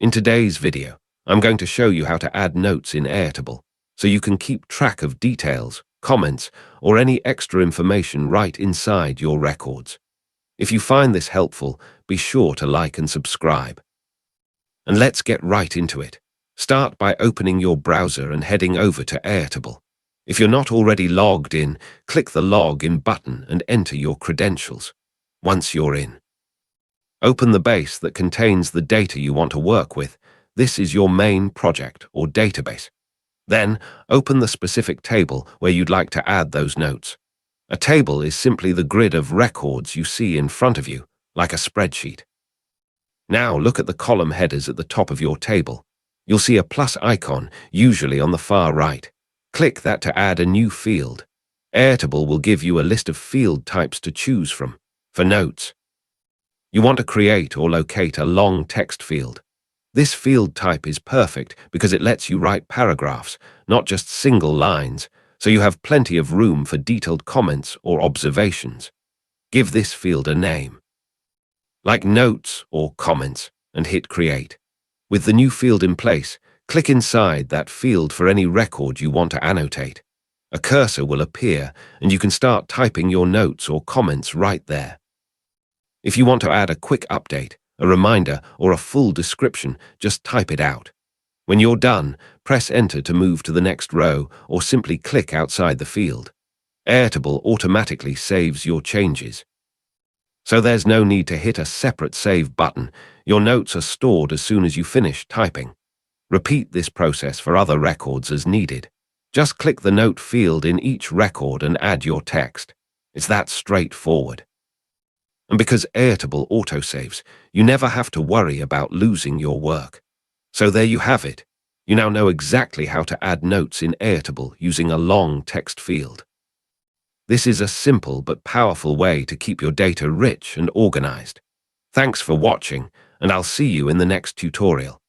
In today's video, I'm going to show you how to add notes in Airtable so you can keep track of details, comments, or any extra information right inside your records. If you find this helpful, be sure to like and subscribe. And let's get right into it. Start by opening your browser and heading over to Airtable. If you're not already logged in, click the Log In button and enter your credentials. Once you're in, open the base that contains the data you want to work with. This is your main project or database. Then, open the specific table where you'd like to add those notes. A table is simply the grid of records you see in front of you, like a spreadsheet. Now look at the column headers at the top of your table. You'll see a plus icon, usually on the far right. Click that to add a new field. Airtable will give you a list of field types to choose from. For notes, you want to create or locate a long text field. This field type is perfect because it lets you write paragraphs, not just single lines, so you have plenty of room for detailed comments or observations. Give this field a name, like notes or comments, and hit create. With the new field in place, click inside that field for any record you want to annotate. A cursor will appear, and you can start typing your notes or comments right there. If you want to add a quick update, a reminder, or a full description, just type it out. When you're done, press Enter to move to the next row or simply click outside the field. Airtable automatically saves your changes, so there's no need to hit a separate Save button. Your notes are stored as soon as you finish typing. Repeat this process for other records as needed. Just click the Note field in each record and add your text. It's that straightforward. And because Airtable autosaves, you never have to worry about losing your work. So there you have it. You now know exactly how to add notes in Airtable using a long text field. This is a simple but powerful way to keep your data rich and organized. Thanks for watching, and I'll see you in the next tutorial.